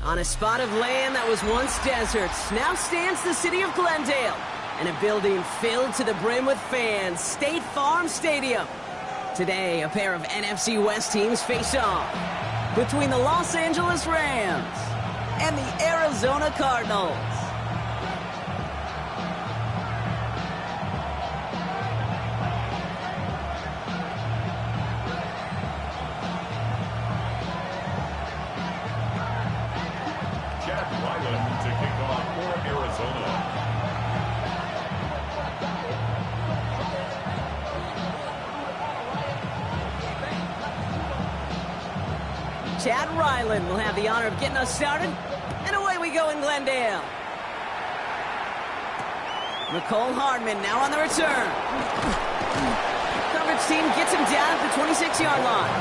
On a spot of land that was once desert, now stands the city of Glendale, and a building filled to the brim with fans, State Farm Stadium. Today, a pair of NFC West teams face off between the Los Angeles Rams and the Arizona Cardinals. To kick off for Arizona. Chad Ryland will have the honor of getting us started, and away we go in Glendale. Nicole Hardman now on the return. Coverage team gets him down at the 26-yard line.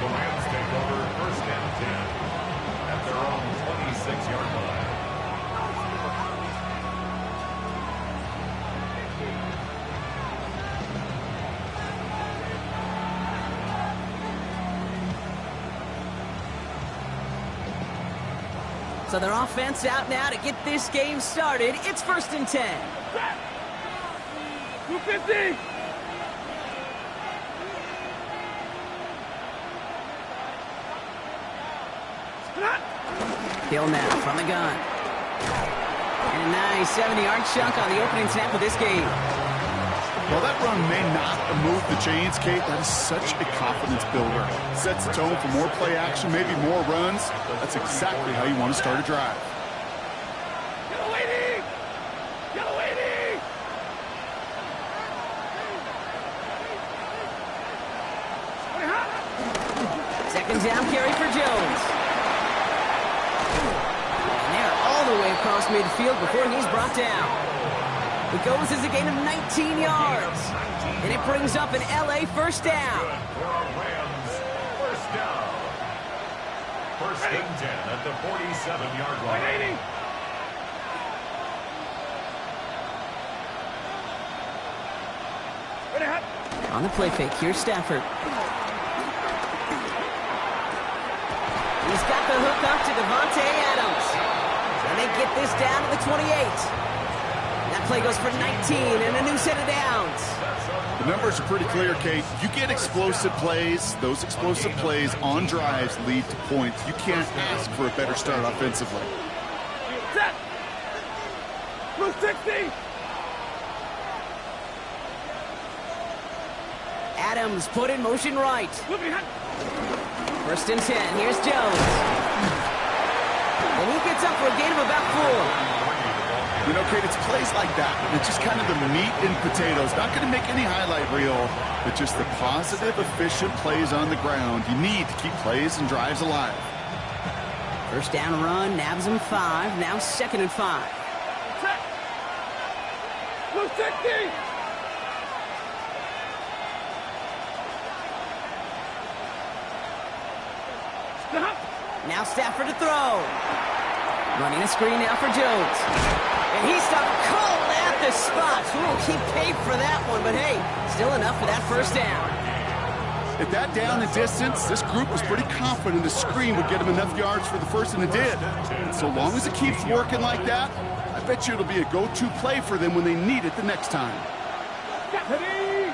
The Rams take over first and 10. At their own 26-yard line. So their offense out now to get this game started. It's first and 10. 250! Hill now from the gun. And a nice 70-yard chunk on the opening snap of this game. Well, that run may not move the chains, Kate. That is such a confidence builder. Sets the tone for more play action, maybe more runs. That's exactly how you want to start a drive. Yellow waiting! Yellow waiting! Second down carry for Jones. All the way across midfield before he's brought down. It goes as a gain of 19 yards. And it brings up an LA first down. For our Rams, first down. First and 10 at the 47-yard line. On the play fake, here's Stafford. He's got the hook up to Devontae Adams. And they get this down to the 28. That play goes for 19 and a new set of downs. The numbers are pretty clear, Kate. You get explosive plays. Those explosive plays on drives lead to points. You can't ask for a better start offensively. Set! Blue 60! Adams put in motion right. First and 10. Here's Jones. And he gets up for a gain of about 4. You know, Kate, it's plays like that. It's just kind of the meat and potatoes. Not going to make any highlight reel, but just the positive, efficient plays on the ground. You need to keep plays and drives alive. First down run, nabs him 5. Now second and 5. Blue 60! Now Stafford to throw. Running a screen now for Jones. And he stopped cold at the spot. Ooh, he paid for that one, but hey, still enough for that first down. At that down and distance, this group was pretty confident the screen would get him enough yards for the first, and it did. And so long as it keeps working like that, I bet you it'll be a go-to play for them when they need it the next time. Deputy!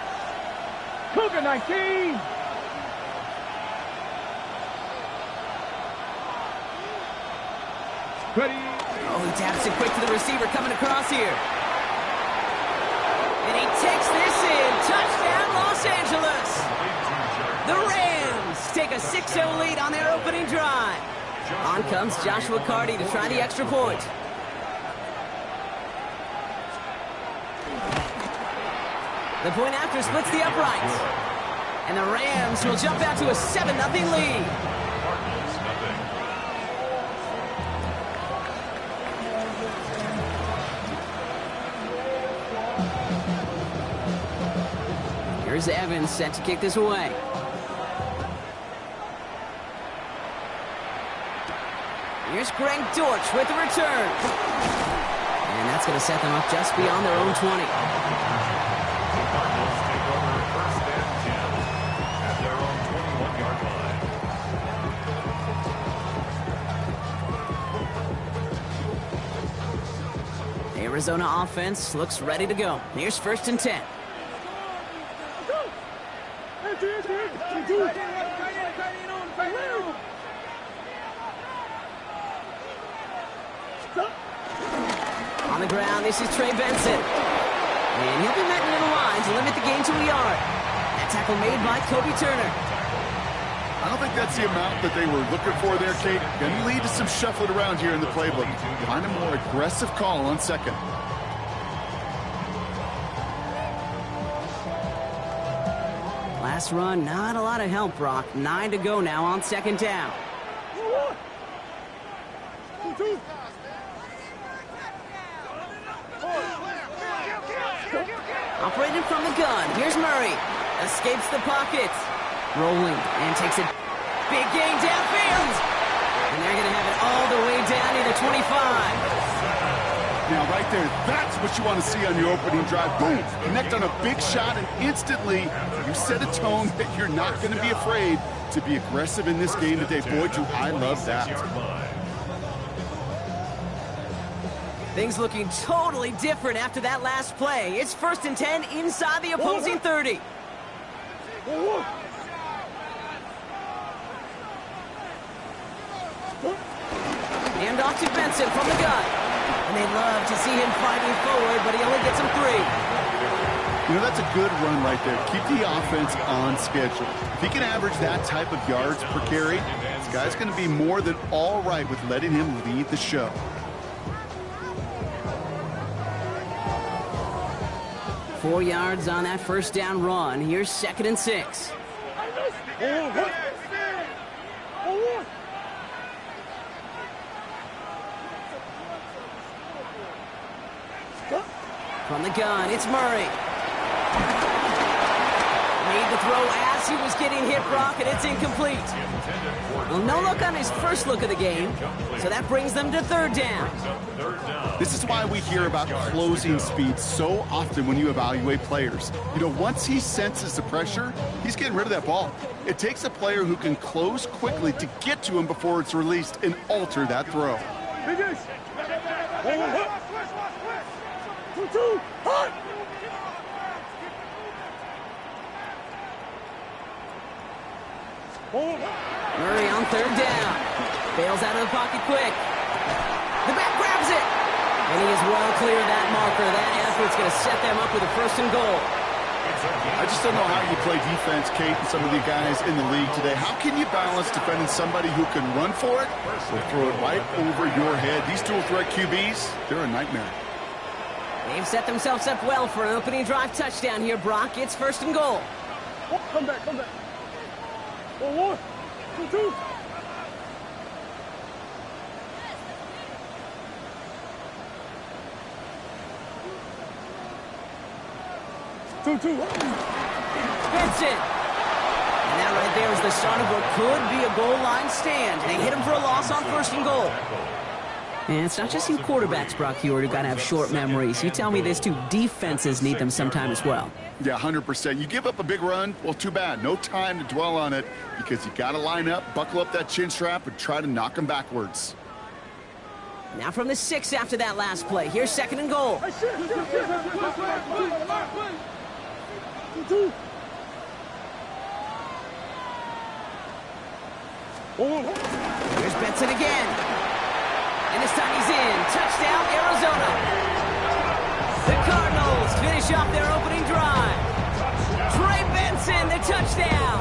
Cougar 19! Ready. Oh, he taps it quick to the receiver coming across here. And he takes this in. Touchdown, Los Angeles. The Rams take a 6-0 lead on their opening drive. On comes Joshua Carty to try the extra point. The point after splits the uprights. And the Rams will jump out to a 7-0 lead. Here's Evans set to kick this away. Here's Greg Dortch with the return. And that's going to set them up just beyond their own 20. The Cardinals take over first and 10 at their own 21-yard line. Arizona offense looks ready to go. Here's 1st and 10. On the ground, this is Trey Benson. And he'll be met near the line to limit the gain to a yard. That tackle made by Kobe Turner. I don't think that's the amount that they were looking for there, Kate. Going to lead to some shuffling around here in the playbook. Find a more aggressive call on 2nd. Last run, not a lot of help, Brock. 9 to go now on 2nd down. Operated from the gun. Here's Murray. Escapes the pocket. Rolling and takes a big gain downfield. And they're going to have it all the way down near the 25. Now, right there, that's what you want to see on your opening drive. Boom! Connect on a big shot, and instantly you set a tone that you're not going to be afraid to be aggressive in this game today. Boy, do I love that. Things looking totally different after that last play. It's 1st and 10 inside the opposing 30. Hand off to Benson from the gun. And they love to see him fighting forward, but he only gets him 3. You know, that's a good run right there. Keep the offense on schedule. If he can average that type of yards per carry, this guy's going to be more than all right with letting him lead the show. 4 yards on that 1st down run. Here's 2nd and 6. From the gun, it's Murray. Made the throw as he was getting hit, Brock, and it's incomplete. Well, no look on his first look of the game, so that brings them to 3rd down. This is why we hear about closing speed so often when you evaluate players. You know, once he senses the pressure, he's getting rid of that ball. It takes a player who can close quickly to get to him before it's released and alter that throw. Murray on 3rd down. Bails out of the pocket quick. The back grabs it. And he is well clear of that marker. That effort's going to set them up with a 1st and goal. I just don't know how you play defense, Kate, and some of the guys in the league today. How can you balance defending somebody who can run for it or throw it right over your head? These dual threat QBs, they're a nightmare. They've set themselves up well for an opening drive touchdown here, Brock. It's 1st and goal. Oh, come back. 1, 2. 2. Benson. And that right there is the start of what could be a goal line stand. They hit him for a loss on 1st and goal. And it's not just you quarterbacks, Brock Heward, who got to have short memories. You tell me these 2 defenses need them sometime as well. Yeah, 100%. You give up a big run, well, too bad. No time to dwell on it because you got to line up, buckle up that chin strap, and try to knock them backwards. Now from the 6 after that last play. Here's 2nd and goal. Here's Benson again. And this time he's in. Touchdown, Arizona. The Cardinals finish off their opening drive. Trey Benson, the touchdown.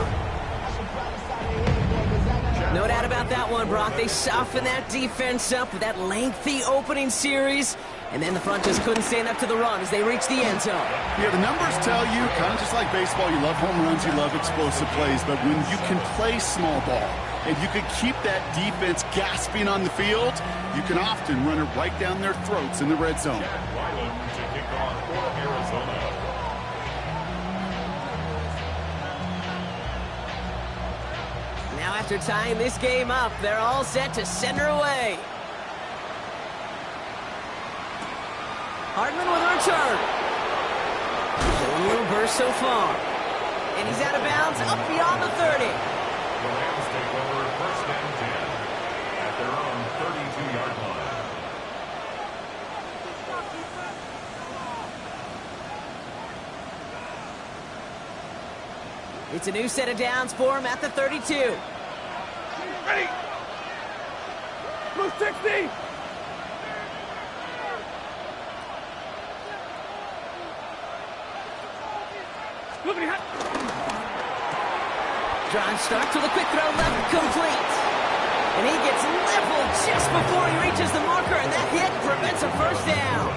No doubt about that one, Brock. They softened that defense up with that lengthy opening series. And then the front just couldn't stand up to the run as they reached the end zone. Yeah, the numbers tell you, kind of just like baseball, you love home runs, you love explosive plays. But when you can play small ball and you can keep that defense gasping on the field, you can often run it right down their throats in the red zone. Now after tying this game up, they're all set to send her away. Hardman with a return. Showing a little burst so far. And he's out of bounds, up beyond the 30. The Rams take over 1st and 10 at their own 32-yard line. It's a new set of downs for him at the 32. Ready. Blue 60. Drive starts with a quick throw left, complete. And he gets leveled just before he reaches the marker, and that hit prevents a first down.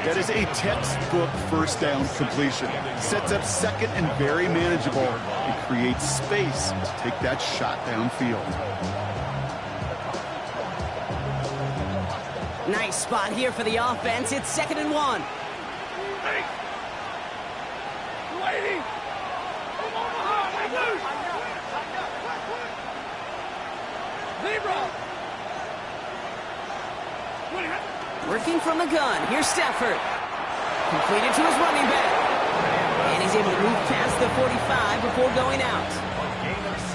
That is a textbook first down completion. Sets up second and very manageable. It creates space to take that shot downfield. Nice spot here for the offense. It's 2nd and 1. Hey. Lady. Zebra. Working from the gun. Here's Stafford. Completed to his running back. And he's able to move past the 45 before going out.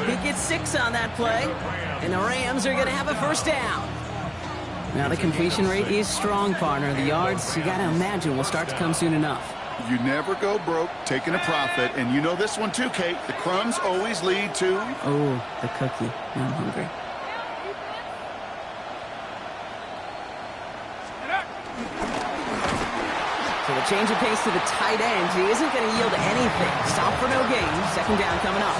He gets 6 on that play. And the Rams are going to have a first down. Now the completion rate is strong, partner. The yards, you got to imagine, will start to come soon enough. You never go broke taking a profit. And you know this one too, Kate. The crumbs always lead to... Oh, the cookie. I'm hungry. So the change of pace to the tight end. He isn't going to yield anything. Stop for no gain. 2nd down coming up.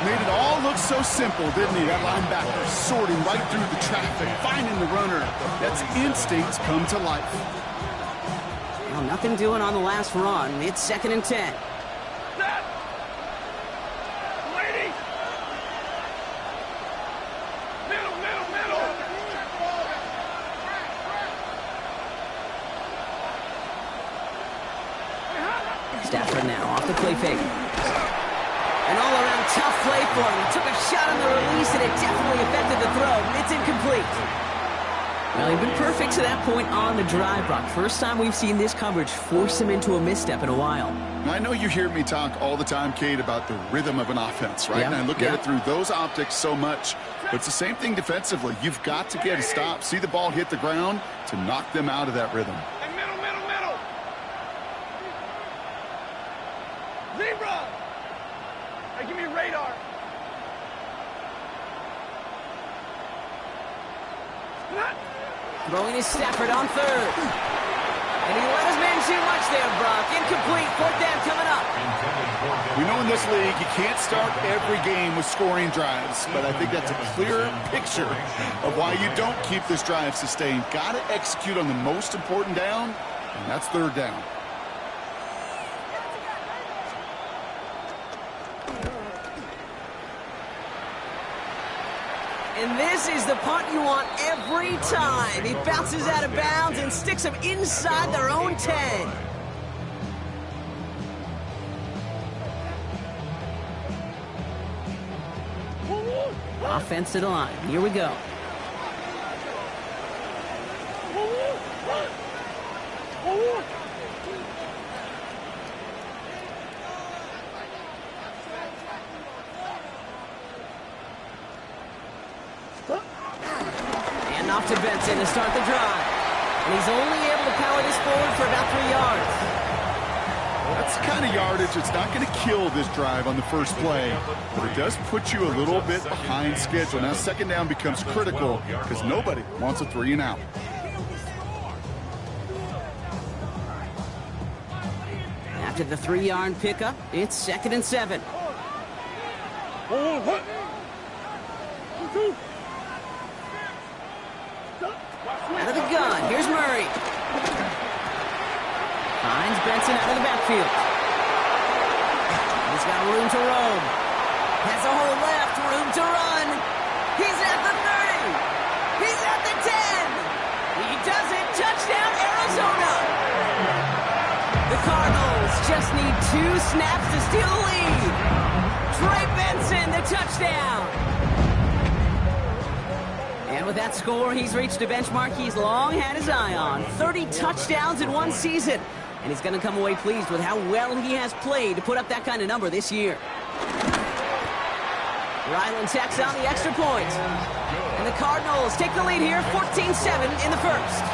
Made it all look so simple, didn't he? That linebacker sorting right through the traffic, finding the runner. That's instincts come to life. Well, nothing doing on the last run. It's 2nd and 10. Lady. Middle. Stafford now off the play fake. An all-around tough play for him. He took a shot on the release, and it definitely affected the throw. It's incomplete. Well, he's been perfect to that point on the drive, Brock. First time we've seen this coverage force him into a misstep in a while. I know you hear me talk all the time, Kate, about the rhythm of an offense, right? Yeah, And I look at it through those optics so much. But it's the same thing defensively. You've got to get a stop, see the ball hit the ground to knock them out of that rhythm. Hey, middle. Zebra. Hey, give me radar. Throwing his Stafford on 3rd. And he let his man too much there, Brock. Incomplete. 4th down coming up. We know in this league you can't start every game with scoring drives, but I think that's a clear picture of why you don't keep this drive sustained. Got to execute on the most important down, and that's 3rd down. And this is the punt you want every time. He bounces out of bounds and sticks them inside their own 10. Offense to the line. Here we go. And off to Benson to start the drive. And he's only able to power this forward for about 3 yards. That's the kind of yardage that's not going to kill this drive on the first play, but it does put you a little bit behind schedule. Now 2nd down becomes critical because nobody wants a 3 and out. After the 3-yard pickup, it's 2nd and 7. Out of the gun, here's Murray. Finds Benson out of the backfield. He's got room to roam. Has a hole left, room to run. He's at the 30. He's at the 10. He does it. Touchdown, Arizona. The Cardinals just need 2 snaps to steal the lead. Trey Benson, the touchdown. And with that score, he's reached a benchmark he's long had his eye on. 30 touchdowns in one season. And he's going to come away pleased with how well he has played to put up that kind of number this year. Ryland tacks on the extra point. And the Cardinals take the lead here, 14-7 in the first.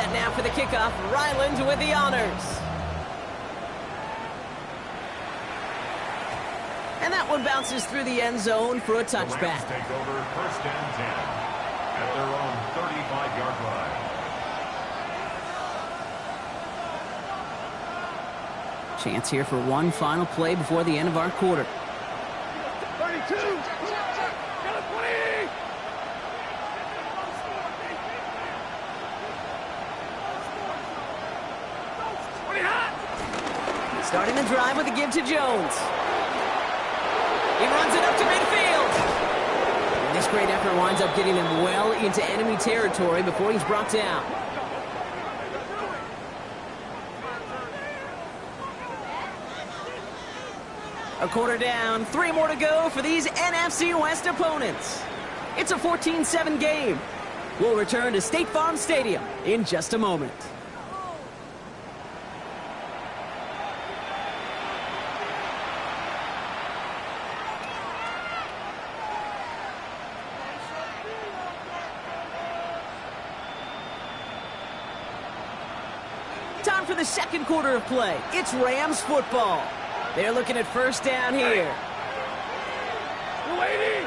set now for the kickoff. Ryland with the honors. And that one bounces through the end zone for a touchback. The Rams take over 1st and 10 at their own 35-yard line. Chance here for one final play before the end of our quarter. 32. Got a 20. Starting the drive with a give to Jones. He runs it up to midfield. And this great effort winds up getting him well into enemy territory before he's brought down. A quarter down, 3 more to go for these NFC West opponents. It's a 14-7 game. We'll return to State Farm Stadium in just a moment. Time for the second quarter of play. It's Rams football. They're looking at first down here. Waiting.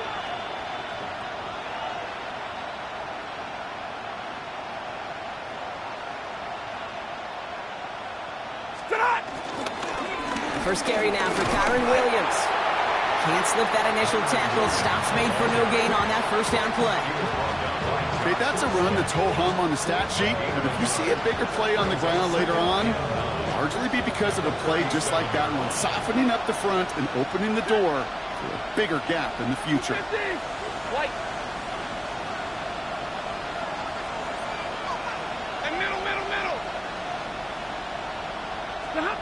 Stop. First carry now for Kyron Williams. Can't slip that initial tackle. Stops made for no gain on that first down play. Okay, that's a run that's ho-hum on the stat sheet, but if you see a bigger play on the ground later on, largely be because of a play just like that one, softening up the front and opening the door for a bigger gap in the future. 50. White. And middle. Stop.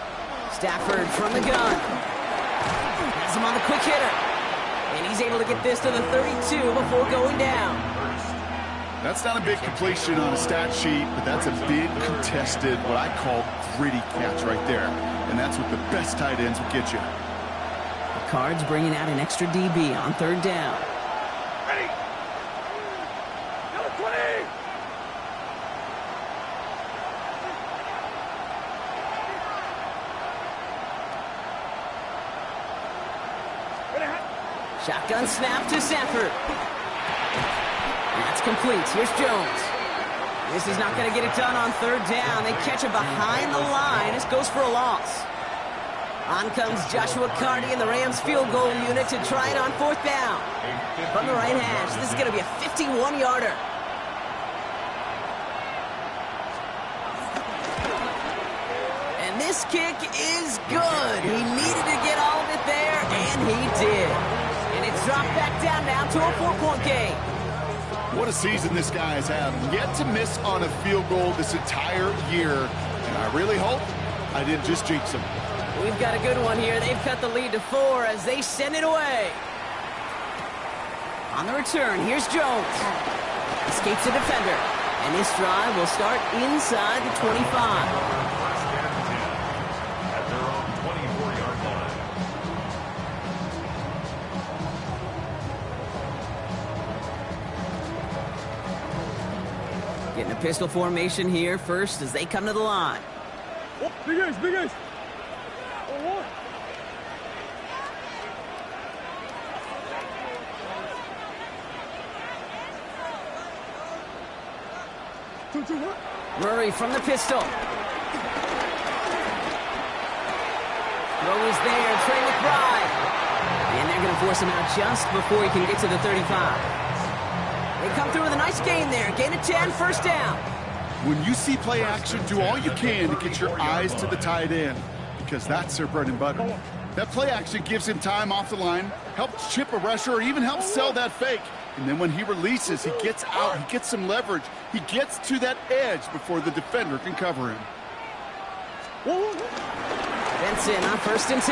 Stafford from the gun. Has him on the quick hitter. And he's able to get this to the 32 before going down. That's not a big completion on a stat sheet, but that's a big contested, what I call gritty catch right there. And that's what the best tight ends will get you. The Cards bringing out an extra DB on third down. Ready. Number 20. Shotgun snap to Stafford. That's complete. Here's Jones. This is not going to get it done on third down. They catch it behind the line. This goes for a loss. On comes Joshua Carty and the Rams field goal unit to try it on fourth down. From the right hash, this is going to be a 51-yarder. And this kick is good. He needed to get all of it there, and he did. And it's dropped back down now to a 4-point game. What a season this guy has had. Yet to miss on a field goal this entire year. And I really hope I didn't just jinx him. We've got a good one here. They've cut the lead to 4 as they send it away. On the return, here's Jones. Escapes the defender. And this drive will start inside the 25. At their own 24-yard line. Getting a pistol formation here first as they come to the line. Oh, big ace. Oh, one. Two, what? Murray from the pistol. Throw is there, Trey McBride. And they're going to force him out just before he can get to the 35. They come through with a nice gain there. Gain of 10, first down. When you see play action, do all you can to get your eyes to the tight end, because that's their bread and butter. That play action gives him time off the line, helps chip a rusher, or even helps sell that fake. And then when he releases, he gets out, he gets some leverage. He gets to that edge before the defender can cover him. Benson on 1st and 10.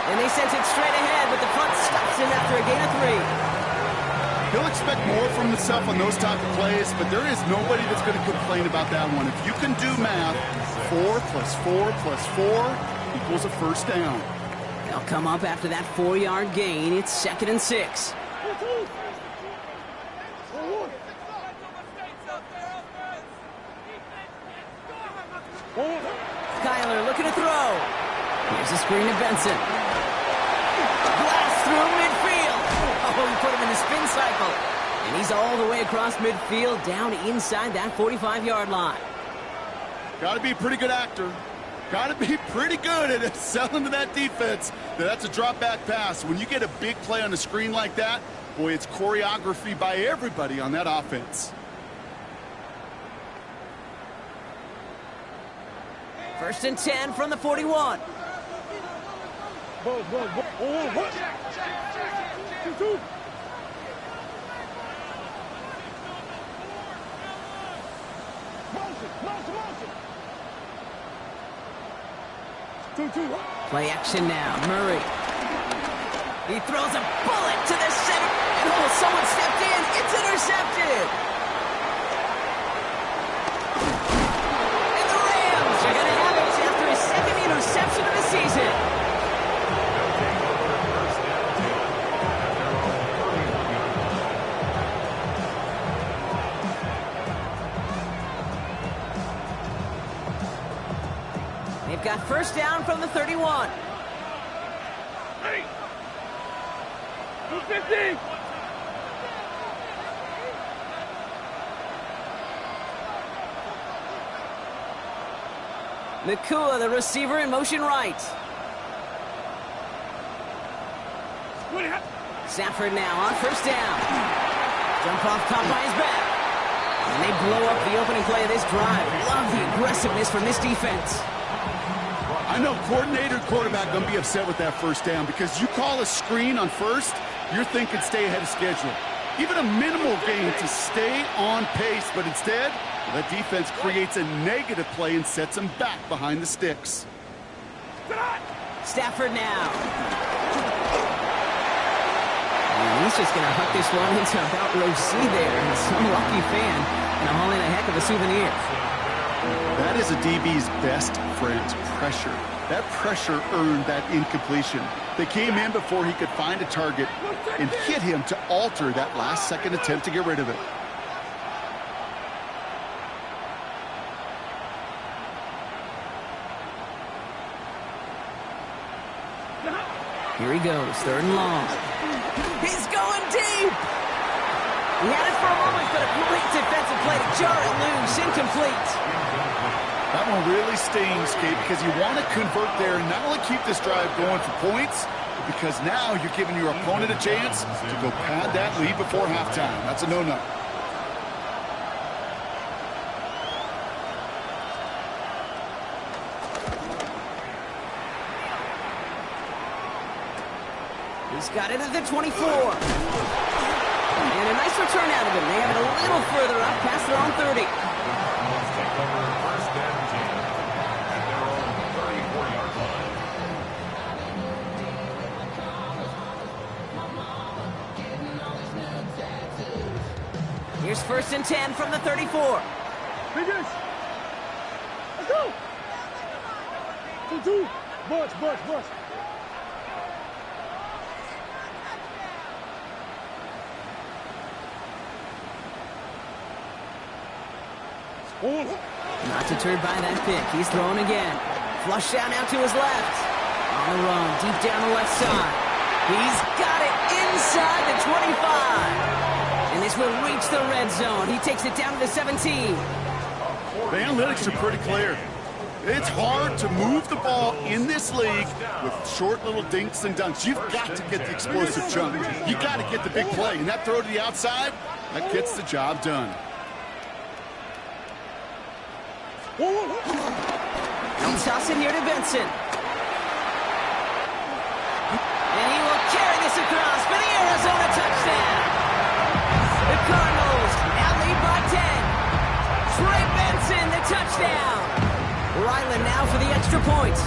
And they sent it straight ahead, but the punt stops him after a gain of 3. He'll expect more from himself on those type of plays, but there is nobody that's going to complain about that one. If you can do math, 4 plus 4 plus 4 equals a first down. They'll come up after that 4-yard gain. It's 2nd and 6. Kyler looking to throw. Here's a screen to Benson. Blast through midfield. Oh, he put him in the spin cycle. And he's all the way across midfield, down inside that 45-yard line. Got to be a pretty good actor. Got to be pretty good at selling to that defense. That's a drop-back pass. When you get a big play on the screen like that, boy, it's choreography by everybody on that offense. First and 10 from the 41. Ball. Oh, 2-2. Motion. 2-2. Play action now. Murray. He throws a bullet to the center. And oh, someone stepped in. It's intercepted. And the Rams are going to have it after his second interception of the season. They've got first down from the 31. Hey. 250. Nakua, the receiver, in motion right. Stafford now on first down. Jump off caught by his back. And they blow up the opening play of this drive. Love the aggressiveness from this defense. I know coordinator quarterback going to be upset with that first down because you call a screen on first, you're thinking stay ahead of schedule. Even a minimal gain to stay on pace, but instead, that defense creates a negative play and sets them back behind the sticks. Stafford now. And he's just going to huck this one into about row C there. And some lucky fan and haul in a heck of a souvenir. That is a DB's best friend, pressure. That pressure earned that incompletion. They came in before he could find a target and hit him to alter that last-second attempt to get rid of it. Here he goes, third and long. He's going deep! He had it for a moment, but a great defensive play to jar it loose, incomplete. That one really stings, Kate, because you want to convert there and not only keep this drive going for points, but because now you're giving your opponent a chance to go pad that lead before halftime. That's a no-no. He's got it at the 24. And a nice return out of him. They have it a little further up past their own 30. Let's take over first and 10 at their own 34-yard line. Here's first and 10 from the 34. Biggest. Let's go. 2-2. Butch. Not deterred by that pick. He's throwing again. Flush down out to his left. On the run, deep down the left side. He's got it inside the 25. And this will reach the red zone. He takes it down to the 17. The analytics are pretty clear. It's hard to move the ball in this league with short little dinks and dunks. You've got to get the explosive chunk. You've got to get the big play. And that throw to the outside, that gets the job done. He'll toss it here to Benson. And he will carry this across for the Arizona touchdown. The Cardinals now lead by 10. Trey Benson, the touchdown. Ryland now for the extra point.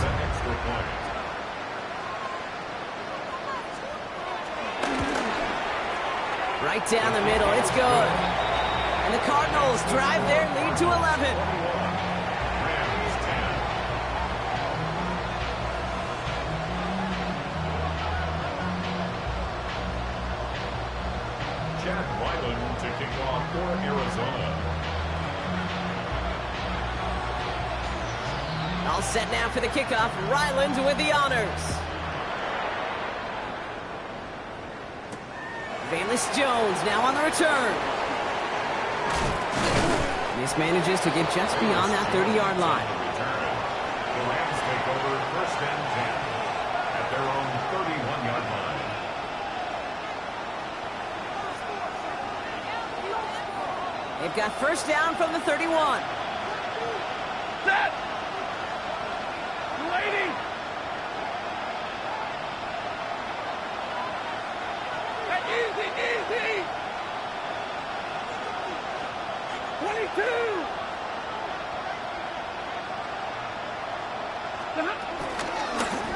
Right down the middle, it's good. And the Cardinals drive their lead to 11. Ryland to kick off for Arizona. All set now for the kickoff. Ryland with the honors. Valus Jones now on the return. This manages to get just beyond that 30-yard line. The Rams take over 1st and 10 at their own 31-yard line. They've got first down from the 31. Set! Waiting! Easy, easy! 22!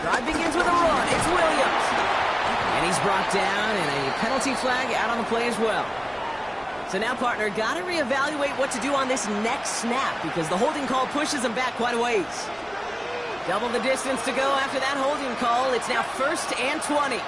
Drive begins with a run. It's Williams. And he's brought down, and a penalty flag out on the play as well. So now, partner, got to reevaluate what to do on this next snap because the holding call pushes him back quite a ways. Double the distance to go after that holding call. It's now 1st and 20. 32!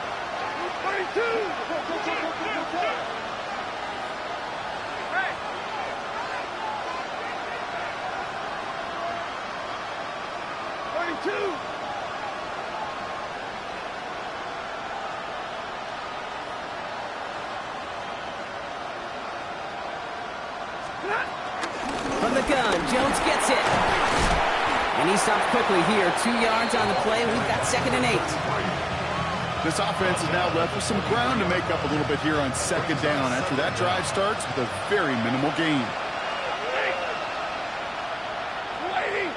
From the gun, Jones gets it. And he stops quickly here. 2 yards on the play. We've got 2nd and 8. This offense is now left with some ground to make up a little bit here on 2nd down after that drive starts with a very minimal gain. Waiting!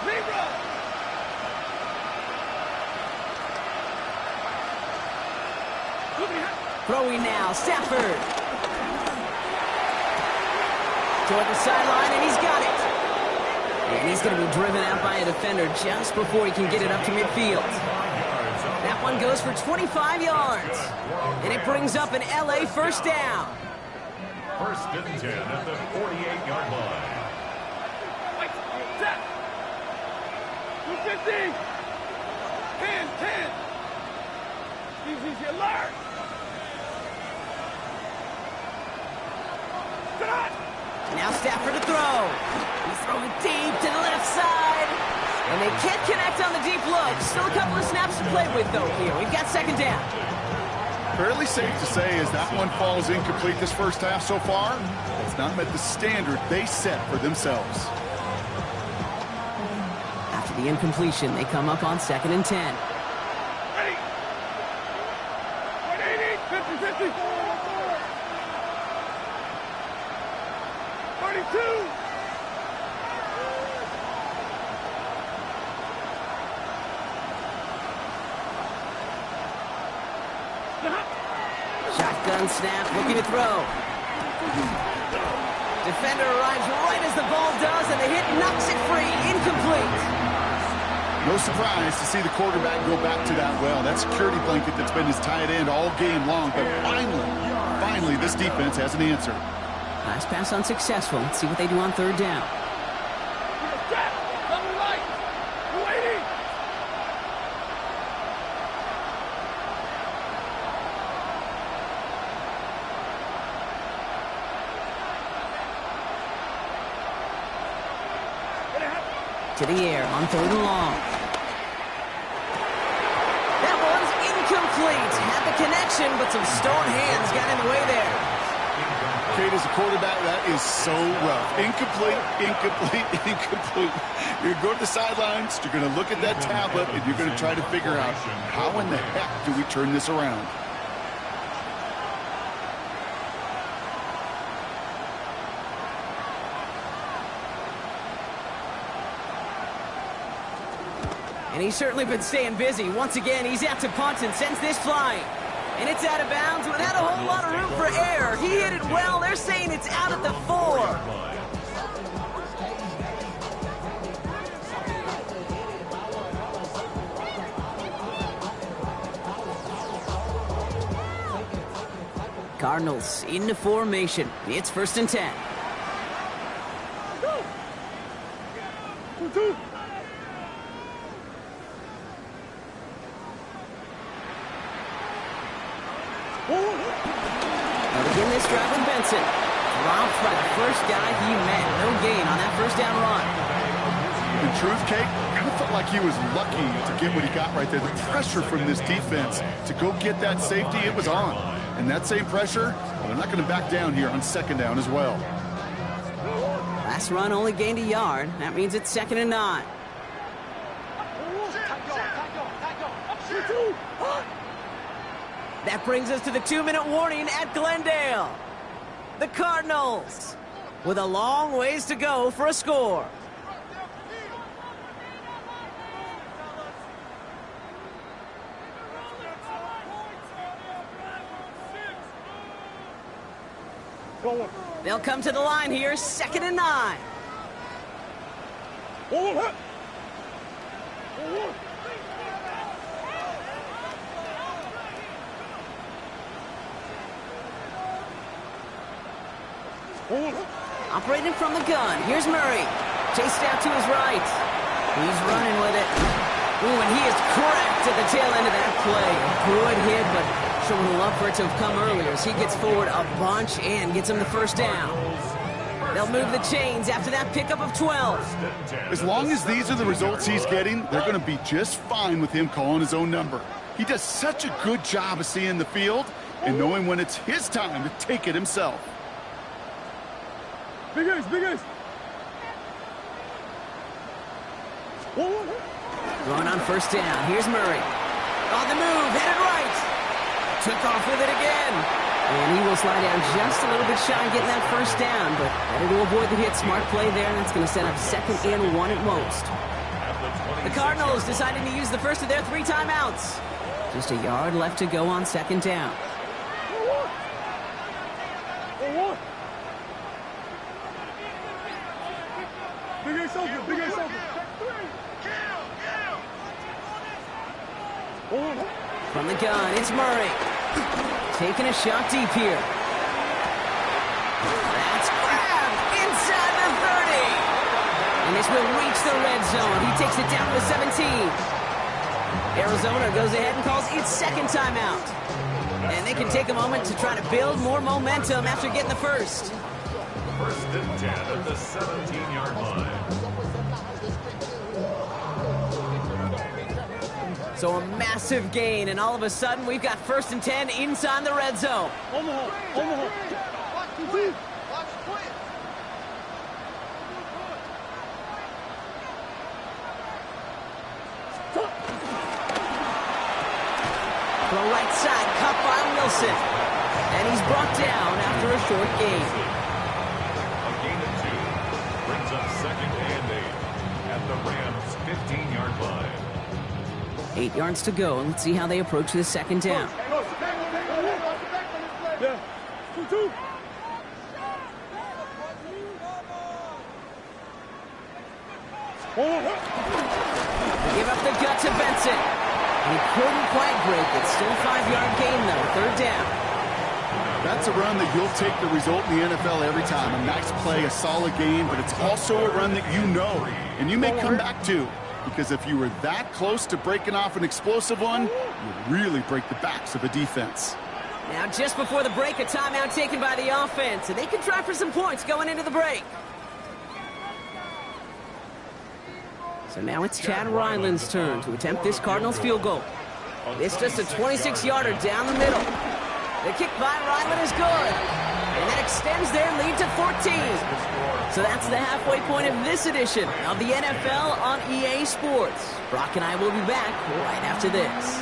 Libra! Throwing now, Stafford. Toward the sideline, and he's got it. And he's going to be driven out by a defender just before he can get it up to midfield. That one goes for 25 yards. And it brings up an LA first down. 1st and 10 at the 48-yard line. Wait, set! 250! 10, 10! Easy, alert! Now Stafford to throw. He's throwing deep to the left side. And they can't connect on the deep look. Still a couple of snaps to play with, though, here. We've got 2nd down. Fairly safe to say as that one falls incomplete this first half so far, it's not met the standard they set for themselves. After the incompletion, they come up on 2nd and 10. Ready! 180! 50-50! 32! Shotgun snap, looking to throw. Defender arrives right as the ball does, and the hit knocks it free. Incomplete. No surprise to see the quarterback go back to that well. That security blanket that's been his tight end all game long. But finally, this defense has an answer. Last pass unsuccessful. Let's see what they do on 3rd down. Double right! 280! To the air on 3rd and long. That one's incomplete. Had the connection, but some stone hands got in the way there. Kate, as a quarterback, that is so rough. Incomplete, incomplete, incomplete. You're going to go to the sidelines, you're going to look at that tablet, and you're going to try to figure out how in the heck do we turn this around. And he's certainly been staying busy. Once again, he's out to punt and sends this flying. And it's out of bounds without a whole lot of room for error. He hit it well. They're saying it's out at the 4. Cardinals into formation. It's 1st and 10. Now begin this drive with Benson. dropped by the first guy he met. No gain on that first down run. In truth, Kate, kind of felt like he was lucky to get what he got right there. The pressure from this defense to go get that safety, it was on. And that same pressure, well, they're not going to back down here on second down as well. Last run only gained a yard. That means it's 2nd and 9. That brings us to the 2-minute warning at Glendale. The Cardinals with a long ways to go for a score. They'll come to the line here, 2nd and 9. Operating from the gun, here's Murray. Chased out to his right. He's running with it. Ooh, and he is cracked at the tail end of that play. Good hit, but sure would love for it to have come earlier as he gets forward a bunch and gets him the first down. They'll move the chains after that pickup of 12. As long as these are the results he's getting, they're going to be just fine with him calling his own number. He does such a good job of seeing the field and knowing when it's his time to take it himself. Big ace, big ace. Going on first down. Here's Murray. On the move, headed right. Took off with it again. And he will slide down just a little bit shy of getting that first down, but better to avoid the hit. Smart play there, and that's going to set up 2nd and 1 at most. The Cardinals deciding to use the first of their 3 timeouts. Just a yard left to go on 2nd down. Big ace open, big ace open. From the gun, it's Murray. Taking a shot deep here. That's grabbed inside the 30. And this will reach the red zone. He takes it down to the 17. Arizona goes ahead and calls its 2nd timeout. And they can take a moment to try to build more momentum after getting the first. 1st and 10 at the 17-yard line. So a massive gain, and all of a sudden we've got 1st and 10 inside the red zone. Omaha, Omaha. To the right side, cut by Wilson. And he's brought down after a short gain. A gain of 2 brings up 2nd and 8 at the Rams' 15-yard line. 8 yards to go, and let's see how they approach this 2nd down. Yeah. 2-2. Give up the gut to Benson. He couldn't quite break it. Still 5-yard gain, though. 3rd down. That's a run that you'll take the result in the NFL every time. A nice play, a solid game, but it's also a run that you know, and you may come back to. Because if you were that close to breaking off an explosive one, you'd really break the backs of a defense. Now, just before the break, a timeout taken by the offense, and they can try for some points going into the break. So now it's Chad Ryland's turn to attempt this Cardinals field goal. It's just a 26-yarder down the middle. The kick by Ryland is good, and that extends their lead to 14. So that's the halfway point of this edition of the NFL on EA Sports. Brock and I will be back right after this.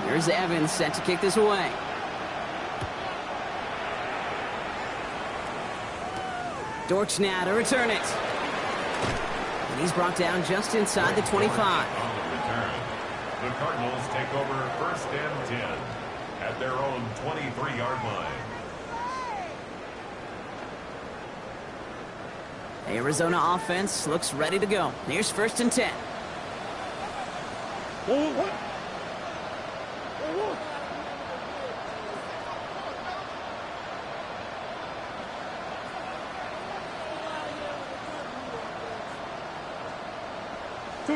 Here's Evans set to kick this away. Dortch now to return it. And he's brought down just inside the 25. On the return, the Cardinals take over 1st and 10 at their own 23-yard line. Arizona offense looks ready to go. Here's 1st and 10.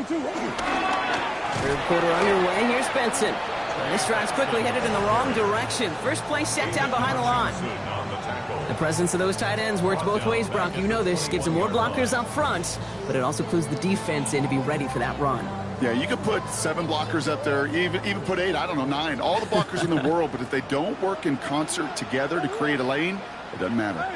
Third quarter underway. Here's Benson. This drive's quickly headed in the wrong direction. First play set down behind the line. The presence of those tight ends works both ways, Brock. You know this. Gives them more blockers up front, but it also clues the defense in to be ready for that run. Yeah, you could put 7 blockers up there, even put 8, I don't know, 9. All the blockers in the world, but if they don't work in concert together to create a lane, it doesn't matter.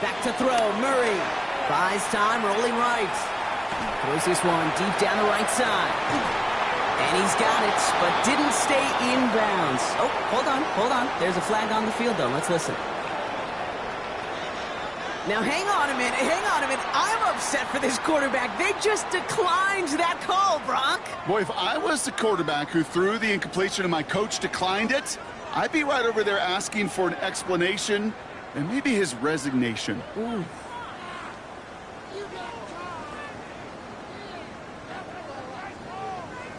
Back to throw, Murray. Buys time, rolling right. Throws this one deep down the right side. And he's got it, but didn't stay in bounds. Oh, hold on. There's a flag on the field, though. Let's listen. Now, hang on a minute. I'm upset for this quarterback. They just declined that call, Brock. Boy, if I was the quarterback who threw the incompletion and my coach declined it, I'd be right over there asking for an explanation and maybe his resignation. Ooh.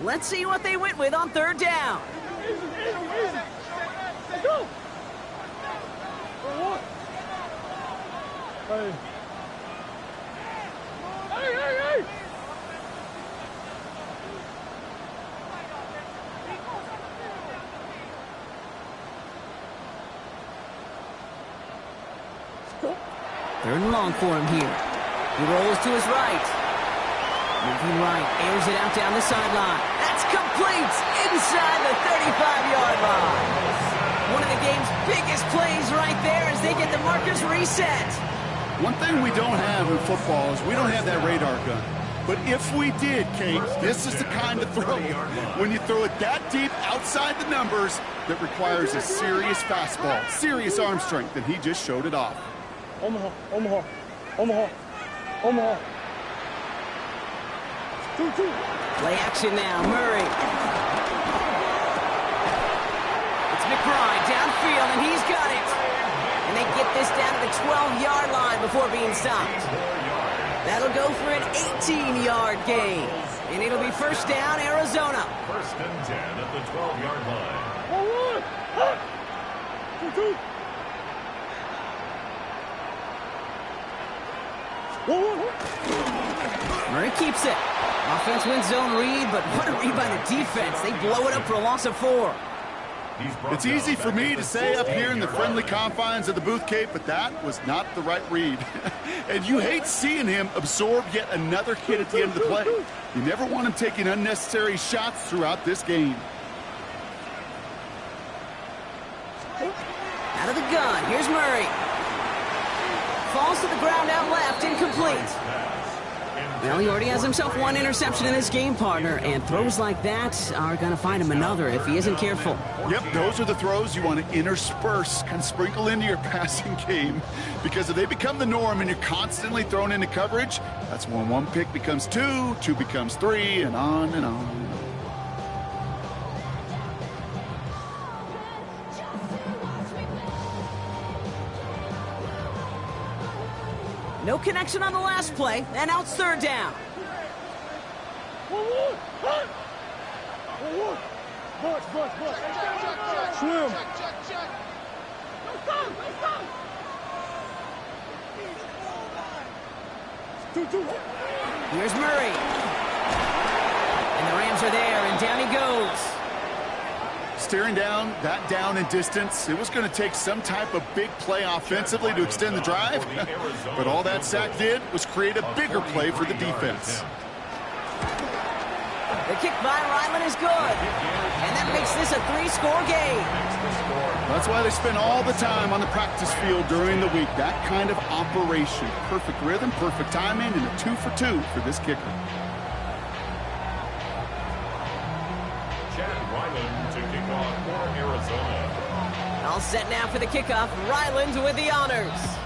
Let's see what they went with on third down. Go! Hey. Hey! Third and long for him here. He rolls to his right. Moving right, airs it out down the sideline. That's complete inside the 35-yard line. One of the game's biggest plays right there as they get the markers reset. One thing we don't have in football is we don't have that radar gun. But if we did, Kate, this is the kind of throw when you throw it that deep outside the numbers that requires a serious fastball, serious arm strength, and he just showed it off. Omaha. 2-2. Play action now, Murray. It's McBride downfield, and he's got it. And they get this down to the 12-yard line before being stopped. That'll go for an 18-yard gain. And it'll be first down, Arizona. First and 10 at the 12-yard line. 2-2. 1-1. Murray keeps it. Offense wins zone read, but what a read by the defense. They blow it up for a loss of 4. It's easy for me to say up here in the friendly confines of the booth, Kate, but that was not the right read. And you hate seeing him absorb yet another hit at the end of the play. You never want him taking unnecessary shots throughout this game. Out of the gun, here's Murray. Falls to the ground out left, incomplete. Well, he already has himself one interception in this game, partner, and throws like that are going to find him another if he isn't careful. Yep, those are the throws you want to intersperse, kind of sprinkle into your passing game, because if they become the norm and you're constantly thrown into coverage, that's when one pick becomes 2, 2 becomes 3, and on and on. No connection on the last play, and now it's third down. 1-1. Swim. Here's Murray. And the Rams are there, and down he goes. Staring down, that down in distance, it was going to take some type of big play offensively to extend the drive. But all that sack did was create a bigger play for the defense. The kick by Ryland is good. And that makes this a 3-score game. That's why they spend all the time on the practice field during the week. That kind of operation. Perfect rhythm, perfect timing, and a 2 for 2 for this kicker. All set now for the kickoff. Ryland with the honors.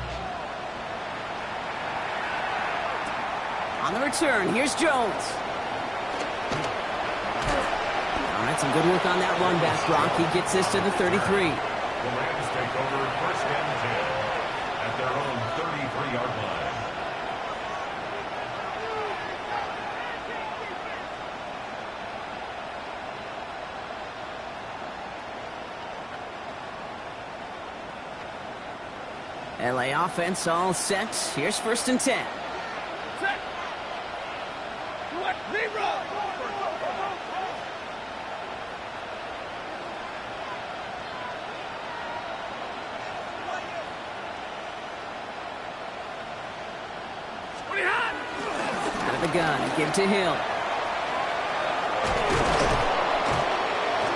On the return, here's Jones. All right, some good work on that run back, Brock. He gets this to the 33. The Rams take over first and 10 at their own 33-yard line. LA offense all set. Here's 1st and 10. Set. What? Zero. Out of the gun, give to Hill.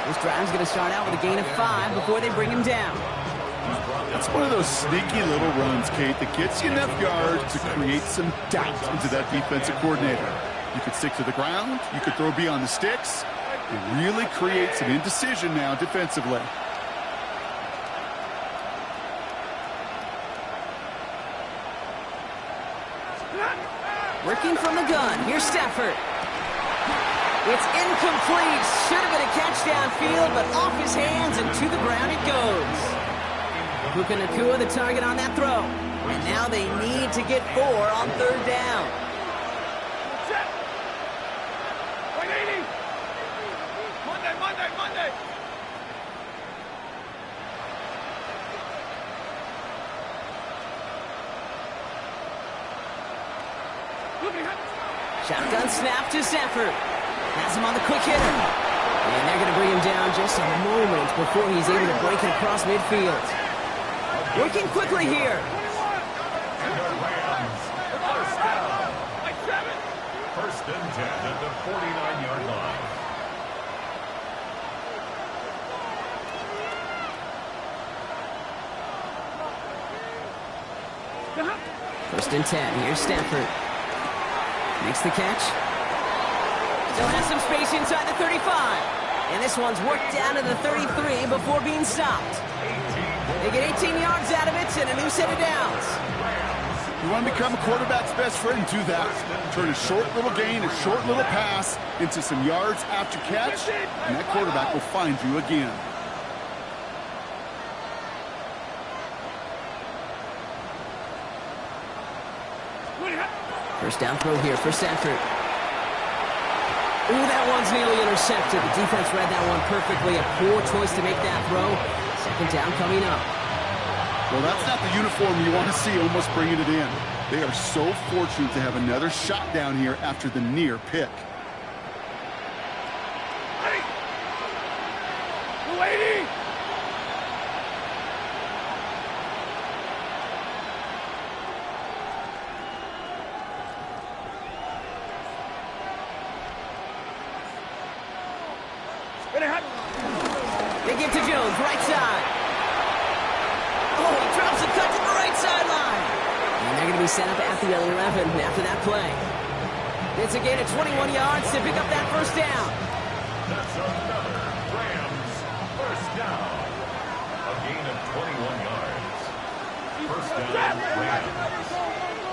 This drive's going to start out with a gain of 5 before they bring him down. That's one of those sneaky little runs, Kate, that gets you enough yards to create some doubt into that defensive coordinator. You could stick to the ground, you could throw beyond the sticks. It really creates an indecision now defensively. Working from the gun, here's Stafford. It's incomplete. Should have been a catch downfield, but off his hands and to the ground it goes. Puka Nacua the target on that throw. And now they need to get 4 on 3rd down. Set. 180. Monday. Shotgun snap to Stafford. Has him on the quick hitter. And they're going to bring him down just a moment before he's able to break it across midfield. Working quickly here. And the Rams, 1st down. 1st and 10 at the 49-yard line. First and 10. Here's Stafford. Makes the catch. Still has some space inside the 35. And this one's worked down to the 33 before being stopped. They get 18 yards out of it and a new set of downs. You want to become a quarterback's best friend, do that. Turn a short little gain, a short little pass into some yards after catch, and that quarterback will find you again. First down throw here for Stafford. Ooh, that one's nearly intercepted. The defense read that one perfectly. A poor choice to make that throw. 2nd down coming up. Well, that's not the uniform you want to see almost bringing it in. They are so fortunate to have another shot down here after the near pick. 280. They give to Jones, right side. Oh, he drops a cut to the right sideline. And they're going to be set up at the 11 after that play. It's a gain of 21 yards to pick up that 1st down. That's another Rams 1st down. A gain of 21 yards. 1st down, Rams.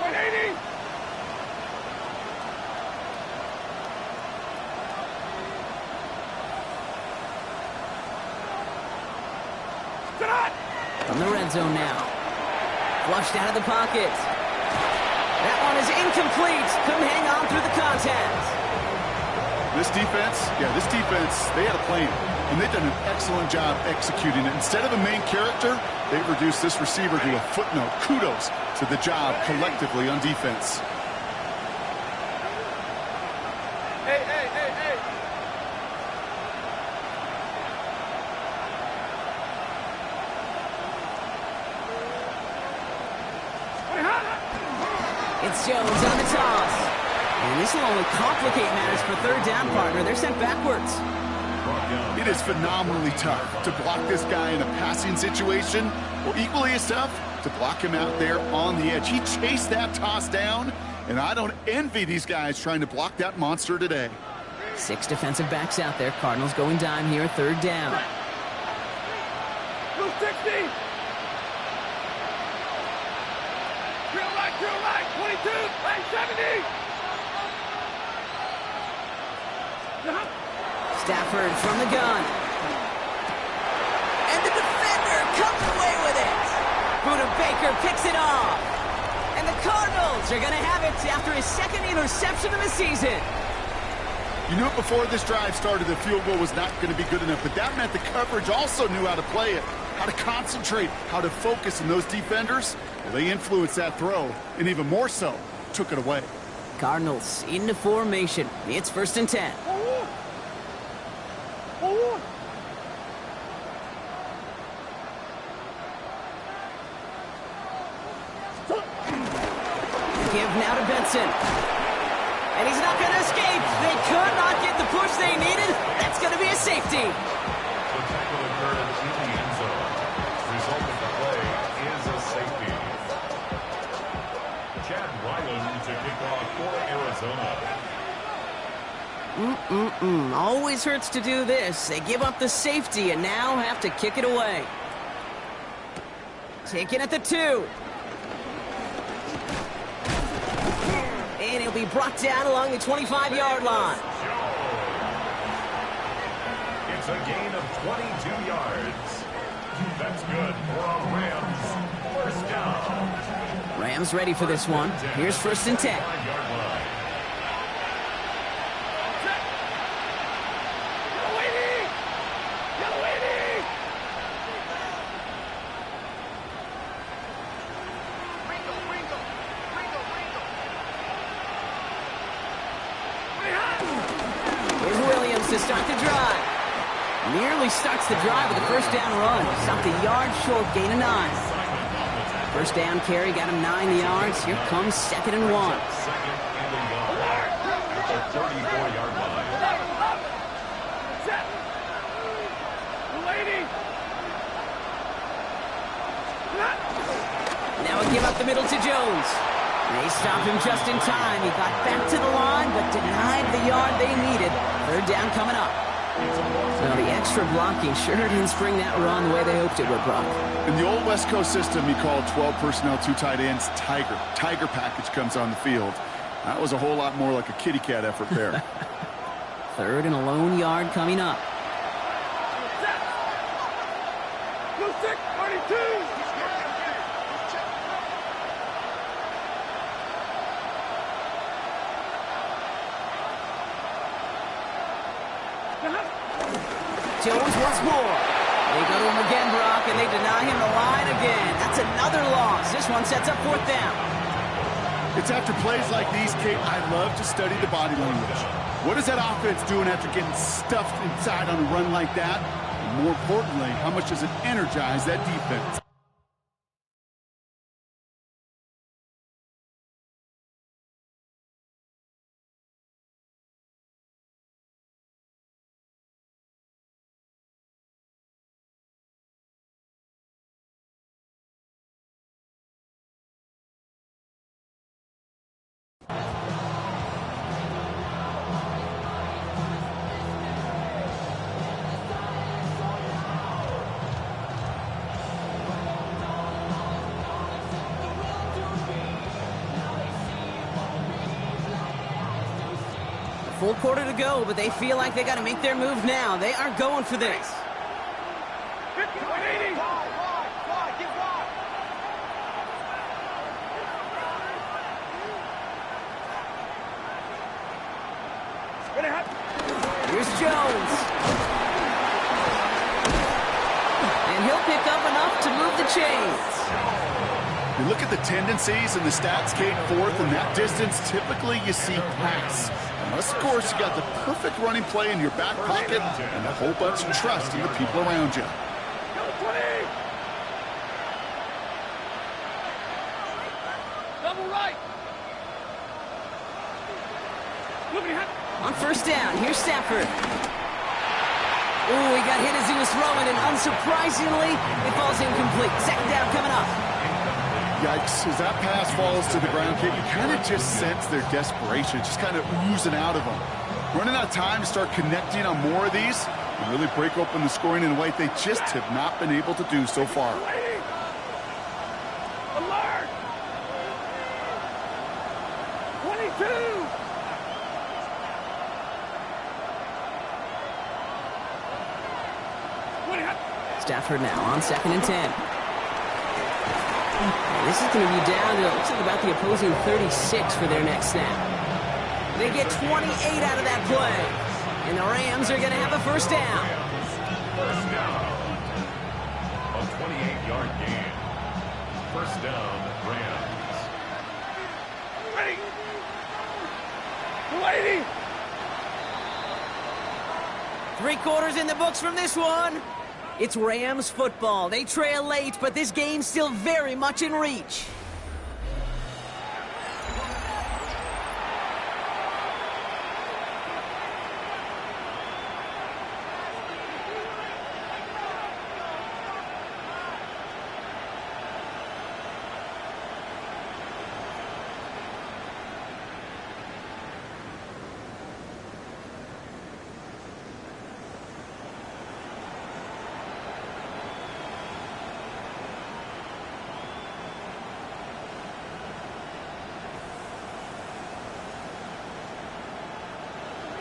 180. From the red zone now. Flushed out of the pocket. That one is incomplete. Couldn't hang on through the contact. This defense, they had a plan, and they've done an excellent job executing it. Instead of a main character, they've reduced this receiver to a footnote. Kudos to the job collectively on defense. Hey. It's Jones on the toss. And this will only complicate matters for 3rd down, partner. They're sent backwards. It is phenomenally tough to block this guy in a passing situation, or equally as tough to block him out there on the edge. He chased that toss down, and I don't envy these guys trying to block that monster today. 6 defensive backs out there. Cardinals going dime here, 3rd down. 260. Drill right, 22, right 70. Stafford from the gun. And the defender comes away with it. Buda Baker picks it off. And the Cardinals are going to have it after his 2nd interception of the season. You knew before this drive started the field goal was not going to be good enough, but that meant the coverage also knew how to play it. how to concentrate, how to focus, and those defenders, well, they influenced that throw, and even more so, took it away. Cardinals into formation. It's 1st and 10. Give now to Benson. And he's not going to escape. They could not get the push they needed. That's going to be a safety. The tackle occurred in the end zone. Result of the play is a safety. Chad Ryland to kick off for Arizona. Always hurts to do this. They give up the safety and now have to kick it away. Taken at the 2. And he'll be brought down along the 25-yard line. It's a gain of 22 yards. That's good for a Rams 1st down. Rams ready for this one. Here's 1st and 10. To start the drive. Nearly starts the drive with a 1st down run. Stopped a yard short, gain of 9. 1st down carry, got him 9 yards. Here comes 2nd and 1. Second and a yard. At the 34-yard line. Now a give up the middle to Jones. They stopped him just in time. He got back to the line, but denied the yard they needed. 3rd down coming up. So the extra blocking sure didn't spring that run the way they hoped it would, Brock. In the old West Coast system, you call 12 personnel, 2 tight ends, Tiger. Tiger package comes on the field. That was a whole lot more like a kitty cat effort there. 3rd and a lone yard coming up. Blue 6, 32. Jones once more. They go to him again, Brock, and they deny him the line again. That's another loss. This one sets up 4th down. It's after plays like these, Kate, I love to study the body language. What is that offense doing after getting stuffed inside on a run like that? And more importantly, how much does it energize that defense? Full quarter to go, but they feel like they got to make their move now. They are going for this. 50, 180. Here's Jones. And he'll pick up enough to move the chains. You look at the tendencies and the stats, Kate, 4th in that distance, typically you see pass. Unless, of course, you got the perfect running play in your back pocket and a whole bunch of trust in the people around you. Double right. On 1st down, here's Stafford. Ooh, he got hit as he was throwing, and unsurprisingly, it falls incomplete. 2nd down coming up. Yikes, as that pass falls to the ground, Kate, you kind of just sense their desperation, just kind of oozing out of them. Running out of time to start connecting on more of these and really break open the scoring in a way they just have not been able to do so far. Alert! 22! Stafford now on 2nd and 10. This is going to be down to, looks like about the opposing 36 for their next snap. They get 28 out of that play. And the Rams are going to have a 1st down. 1st down. A 8-yard gain. First down, Rams. Ready. Lady. 3 quarters in the books from this one. It's Rams football. They trail late, but this game's still very much in reach.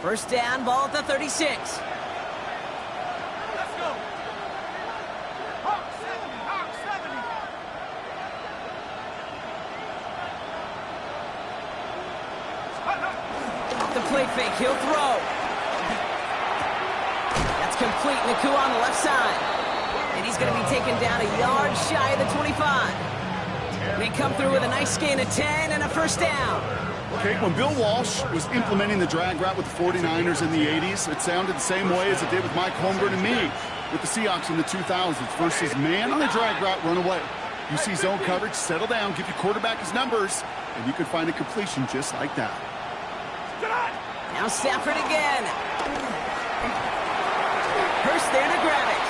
First down, ball at the 36. Let's go. Hawk 70, Hawk 70. Off the play fake, he'll throw. That's complete. Naku on the left side. And he's going to be taken down a yard shy of the 25. They come through with a nice gain of 10 and a first down. Okay, when Bill Walsh was implementing the drag route with the 49ers in the 80s, it sounded the same way as it did with Mike Holmgren and me with the Seahawks in the 2000s versus man on the drag route, run away. You see zone coverage, settle down, give your quarterback his numbers, and you could find a completion just like that. Now Stafford again. Hurst there to grab it.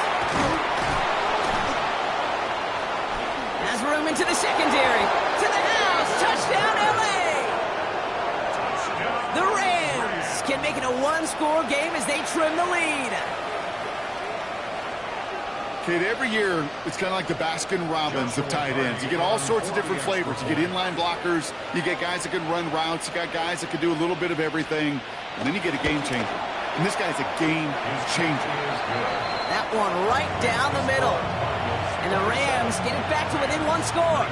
Has room into the secondary. To the house. Touchdown, LA. The Rams can make it a 1-score game as they trim the lead. Kid, every year, it's kind of like the Baskin-Robbins of tight ends. You get all sorts of different flavors. You get inline blockers. You get guys that can run routes. You got guys that can do a little bit of everything. And then you get a game changer. And this guy's a game changer. That one right down the middle. And the Rams get it back to within 1 score.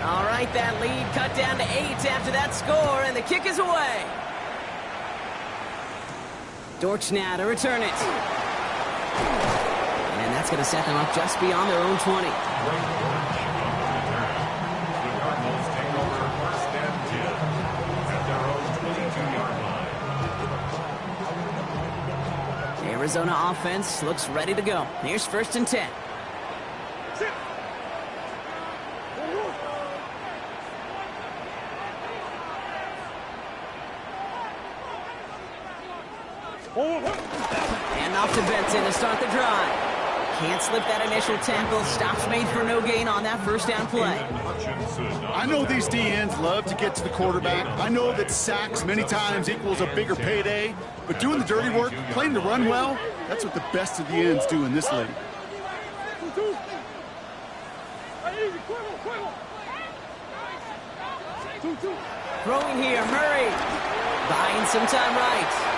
All right, that lead cut down to 8 after that score, and the kick is away. Dortch now to return it. And that's going to set them up just beyond their own 20. The Cardinals take over first and 10 at their own 22-yard line. The Arizona offense looks ready to go. Here's first and 10. And off to Benson to start the drive. Can't slip that initial tackle. Stops made for no gain on that first down play. I know these DNs love to get to the quarterback. I know that sacks many times equals a bigger payday. But doing the dirty work, playing to run well, that's what the best of the ends do in this league. Throwing here, Murray. Buying some time right.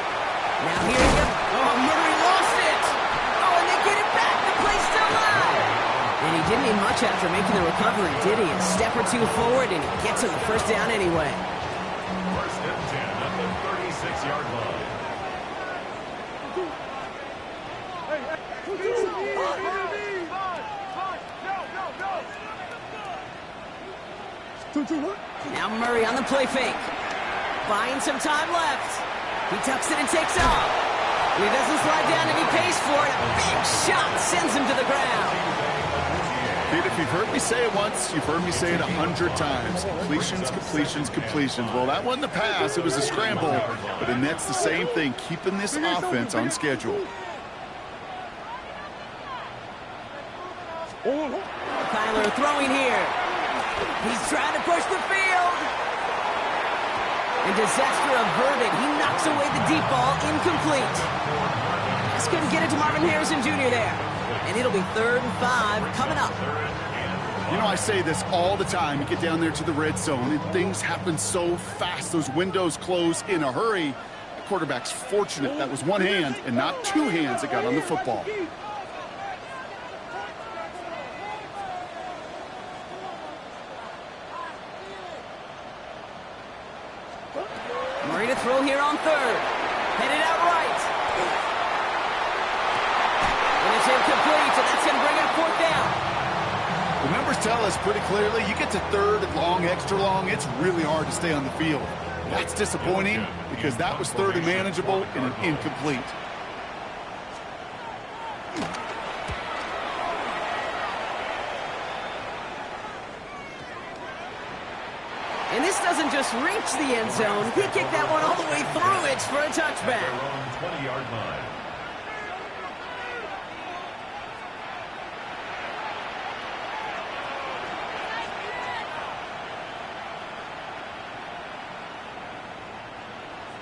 Now here he goes. Oh, Murray lost it. Oh, and they get it back. The play's still alive. And he didn't need much after making the recovery, did he? A step or two forward, and he gets him the first down anyway. First and 10 at the 36-yard line. Now Murray on the play fake. Buying some time left. He tucks it and takes off. He doesn't slide down and he pays for it. A big shot sends him to the ground. Dude, if you've heard me say it once, you've heard me say it 100 times. Completions, completions, completions. Well, that wasn't a pass. It was a scramble. But then that's the same thing, keeping this offense on schedule. Kyler throwing here. He's trying to push the field. And disaster averted. He knocks away the deep ball, incomplete. Just couldn't get it to Marvin Harrison Jr. there. And it'll be 3rd and 5 coming up. You know, I say this all the time. You get down there to the red zone, and things happen so fast. Those windows close in a hurry. The quarterback's fortunate that was one hand and not two hands that got on the football. Murray to throw here on 3rd. Headed out right. And it's incomplete, so that's going to bring up fourth down. The numbers tell us pretty clearly, you get to third and long, extra long, it's really hard to stay on the field. That's disappointing because that was third and manageable and an incomplete. And this doesn't just reach the end zone. He kicked that one all the way through it for a touchback. Their own 20-yard line.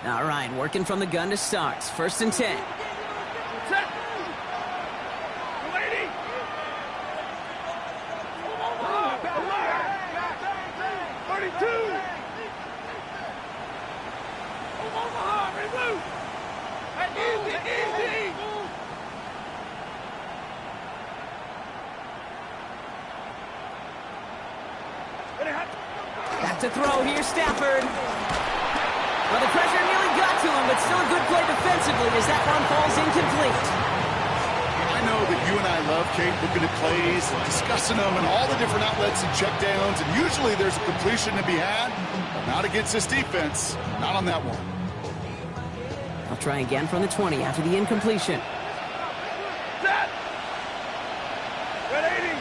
All right, working from the gun to start. First and 10. Set. 280. Omaha, 32. Omaha, remove. Easy. Back to throw here, Stafford. Well, the pressure nearly got to him, but still a good play defensively as that one falls incomplete. I know that you and I love, Kate, looking at plays, discussing them, and all the different outlets and checkdowns, and usually there's a completion to be had, but not against this defense. Not on that one. I'll try again from the 20 after the incompletion. Set. 180.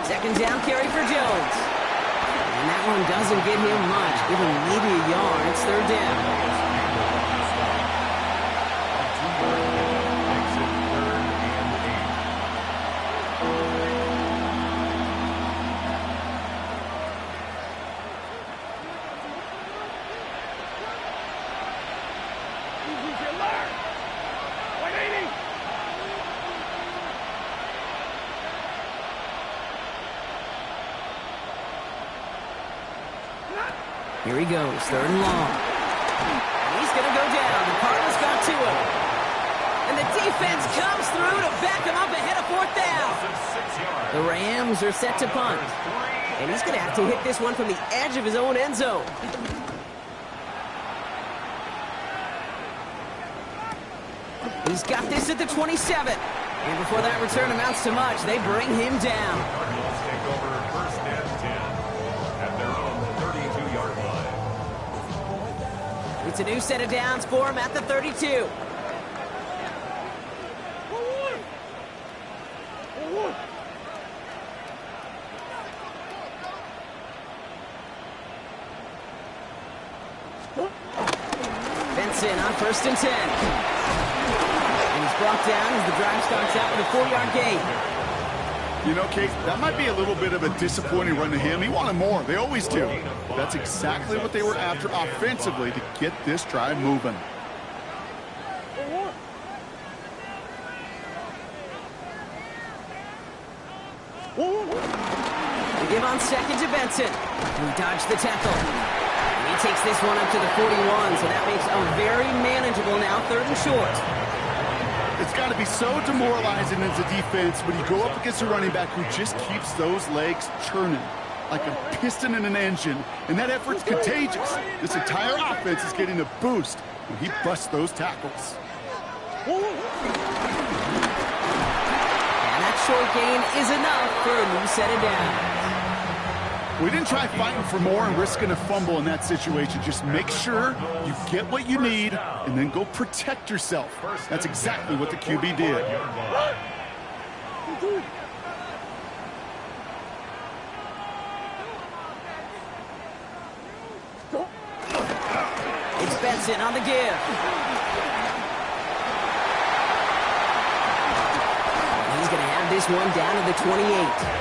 Second down carry for Jones. And that one doesn't get him much, even maybe a yard. It's third down. Makes it 3rd and 8. 180. Here he goes, third and long. And he's going to go down. The Cardinals got to him. And the defense comes through to back him up ahead of fourth down. The Rams are set to punt. And he's going to have to hit this one from the edge of his own end zone. He's got this at the 27. And before that return amounts to much, they bring him down. Cardinals take over 1st and 10 at their own 32-yard line. It's a new set of downs for him at the 32. Benson on 1st and 10. And he's brought down as the drive starts out with a 4-yard gain. You know, Kate, that might be a little bit of a disappointing run to him. He wanted more. They always do. That's exactly what they were after offensively to get this drive moving. They give on second to Benson. He dodged the tackle. And he takes this one up to the 41, so that makes a very manageable now 3rd and short. It's got to be so demoralizing as a defense when you go up against a running back who just keeps those legs churning like a piston in an engine, and that effort's contagious. This entire offense is getting a boost when he busts those tackles. And that short gain is enough for a new set of downs. We didn't try fighting for more and risking a fumble in that situation. Just make sure you get what you need and then go protect yourself. That's exactly what the QB did. It's Benson on the give. He's going to have this one down to the 28.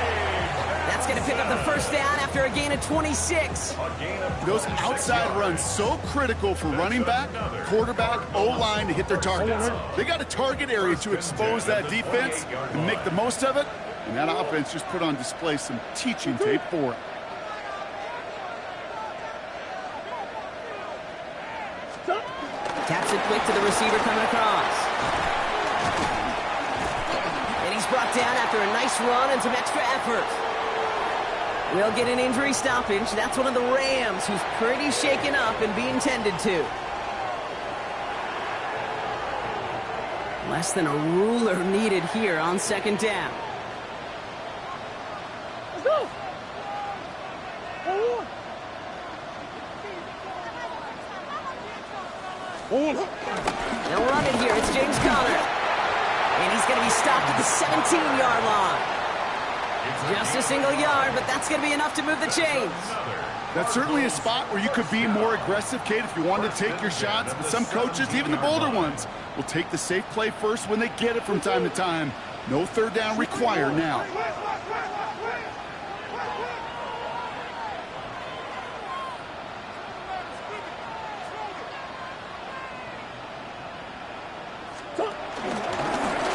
That's going to pick up the 1st down after a gain of 26. Those outside runs so critical for running back, quarterback, O-line to hit their targets. They got a target area to expose that defense and make the most of it, and that offense just put on display some teaching tape for it. Taps it quick to the receiver coming across. And he's He's brought down after a nice run and some extra effort. We'll get an injury stoppage. That's one of the Rams who's pretty shaken up and being tended to. Less than a ruler needed here on second down. Let's go. They'll run it here. It's James Conner. And he's going to be stopped at the 17-yard line. Just a single yard, but that's going to be enough to move the chains. That's certainly a spot where you could be more aggressive, Kate, if you wanted to take your shots. But some coaches, even the bolder ones, will take the safe play first when they get it from time to time. No third down required now.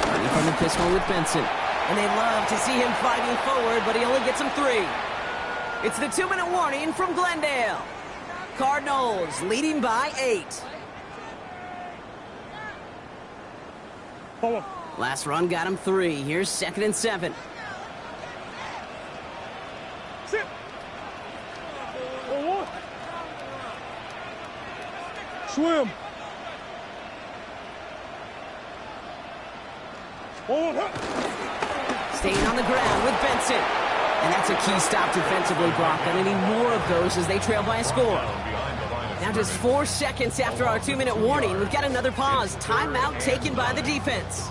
Ready from the pistol with Benson. And they love to see him fighting forward, but he only gets them 3. It's the 2-minute warning from Glendale. Cardinals leading by 8. Last run got him 3. Here's 2nd and 7. Sit. Swim. Staying on the ground with Benson. And that's a key stop defensively, Brock. I need more of those as they trail by a score. Now just 4 seconds after our 2-minute warning, we've got another pause. Timeout taken by the defense.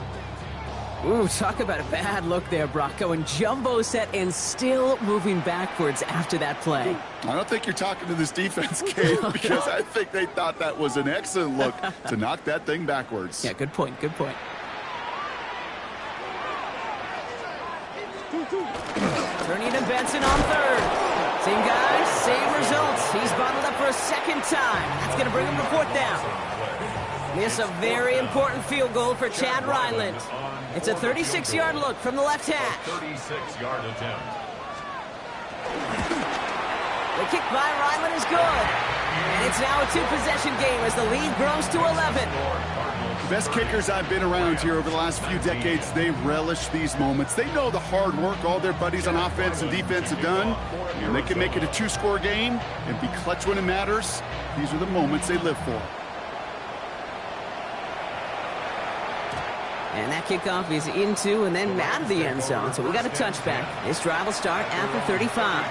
Ooh, talk about a bad look there, Brock. Going jumbo set and still moving backwards after that play. I don't think you're talking to this defense, Kate, because I think they thought that was an excellent look to knock that thing backwards. Yeah, good point, good point. Turning to Benson on 3rd. Same guy, same results. He's bottled up for a 2nd time. That's going to bring him to 4th down. Miss a very important field goal for Chad Ryland. It's a 36-yard look from the left hash. 36-yard attempt. The kick by Ryland is good. And it's now a 2-possession game as the lead grows to 11. The best kickers I've been around here over the last few decades, they relish these moments. They know the hard work all their buddies on offense and defense have done, and they can make it a 2-score game and be clutch when it matters. These are the moments they live for. And that kickoff is into and then out of the end zone, so we got a touchback. This drive will start after 35.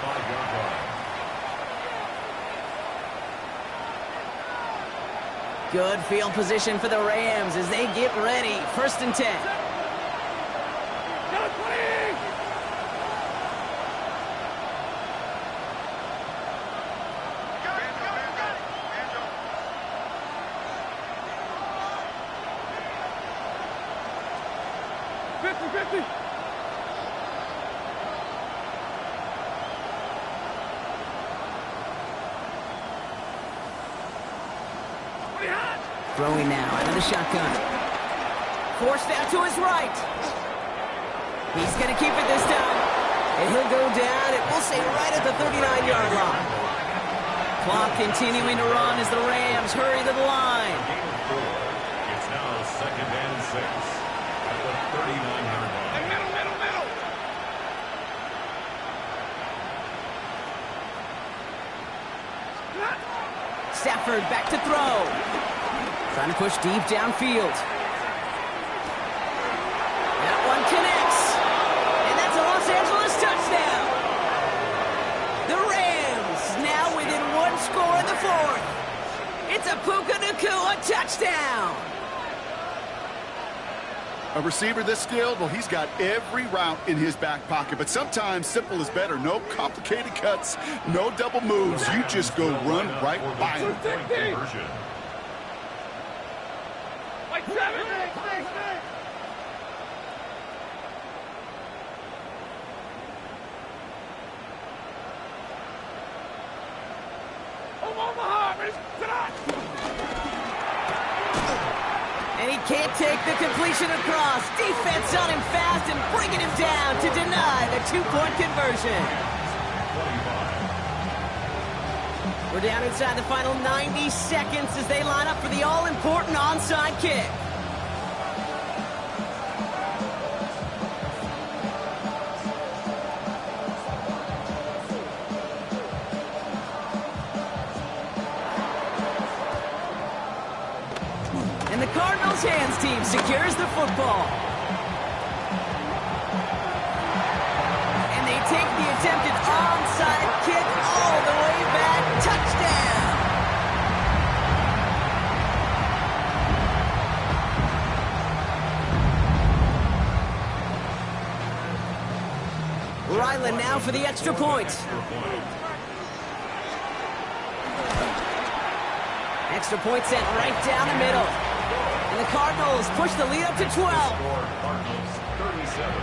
Good field position for the Rams as they get ready. 1st and 10. Throwing now out of the shotgun. Forced out to his right. He's going to keep it this time. And he'll go down, and we'll say right at the 39-yard line. Clock continuing to run as the Rams hurry to the line. It's now 2nd and 6 at the 39-yard line. Middle. Stafford back to throw. Trying to push deep downfield. That one connects. And that's a Los Angeles touchdown. The Rams now within 1 score in the 4th. It's a Puka Nacua touchdown. A receiver this skilled, well, he's got every route in his back pocket. But sometimes simple is better. No complicated cuts, no double moves. You just go run right by him. And he can't take the completion across. Defense on him fast and bringing him down to deny the 2-point conversion. We're down inside the final 90 seconds as they line up for the all-important onside kick. Cardinals hands team secures the football. And they take the attempted onside kick all the way back. Touchdown! Ryland now for the extra point. Extra point sent right down the middle. And the Cardinals push the lead up to 12. Cardinals 37,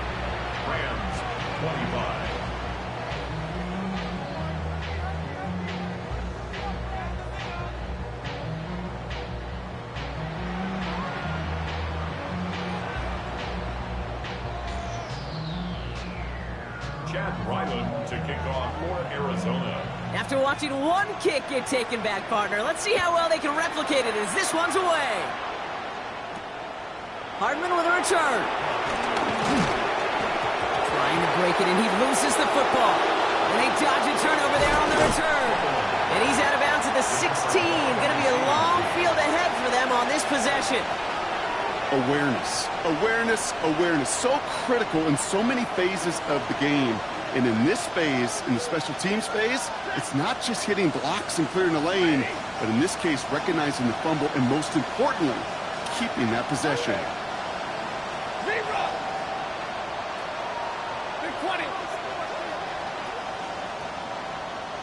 Rams 25. Ryland to kick off for Arizona. After watching one kick get taken back, partner, let's see how well they can replicate it as this one's away. Hardman with a return. Trying to break it, and he loses the football. And they dodge a turnover there on the return. And he's out of bounds at the 16. Going to be a long field ahead for them on this possession. Awareness, awareness, awareness. So critical in so many phases of the game. And in this phase, in the special teams phase, it's not just hitting blocks and clearing the lane, but in this case, recognizing the fumble and most importantly, keeping that possession. Zebra! Big 20.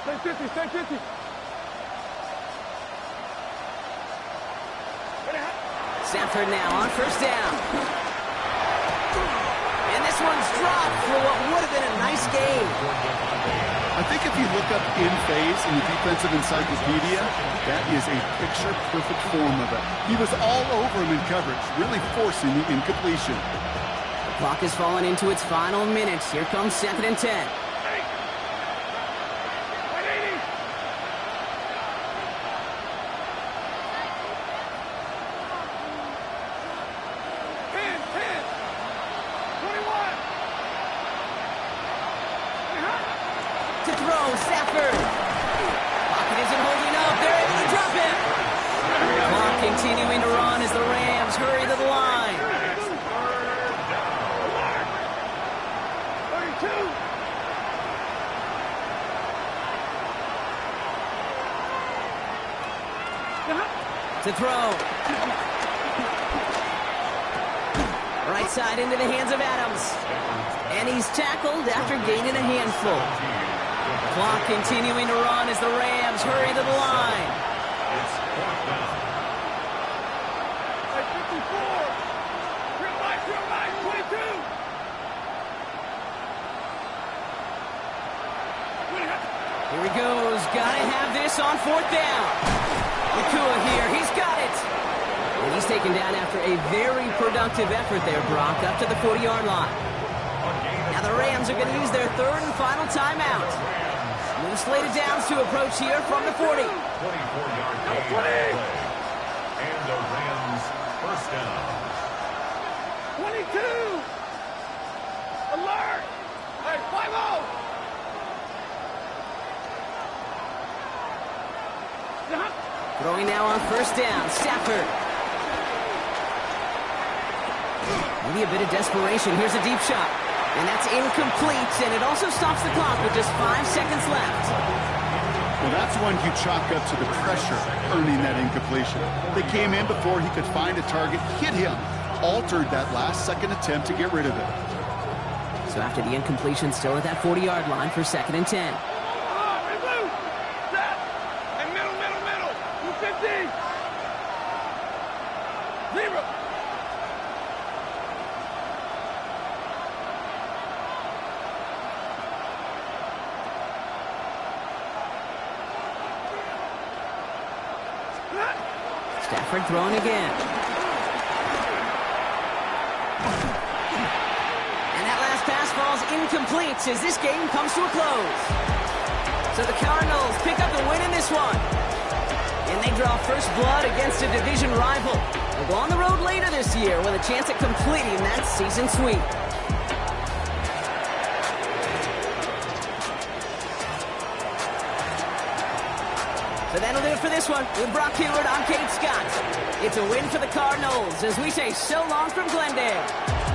Stay 50, stay 50. Sanford now on first down. And this one's dropped for what would have been a nice game. I think if you look up in phase in the defensive encyclopedia, that is a picture-perfect form of it. He was all over him in coverage, really forcing the incompletion. The clock has fallen into its final minutes. Here comes 2nd and 10. Continuing to run as the Rams hurry to the line. 32. To throw. Right side into the hands of Adams. And he's tackled after gaining a handful. Clock continuing to run as the Rams hurry to the line. Here he goes. Gotta have this on 4th down. Nakua here. He's got it. And he's taken down after a very productive effort there, Brock, up to the 40-yard line. Now the Rams are going to use their 3rd and final timeout. New slated downs to approach here from the 40. 24-yard gain. And the Rams first down. 22. Alert. Hey, 5-0. Throwing now on first down, Stafford. Maybe a bit of desperation. Here's a deep shot. And that's incomplete, and it also stops the clock with just 5 seconds left. Well, that's one you chalk up to the pressure, earning that incompletion. They came in before he could find a target, hit him, altered that last-second attempt to get rid of it. So after the incompletion, still at that 40-yard line for 2nd and 10. Stafford throwing again. And that last pass falls incomplete as this game comes to a close. So the Cardinals pick up the win in this one. And they draw first blood against a division rival. They'll go on the road later this year with a chance at completing that season sweep. So that'll do it for this one with Brock Heward on Kate Scott. It's a win for the Cardinals as we say so long from Glendale.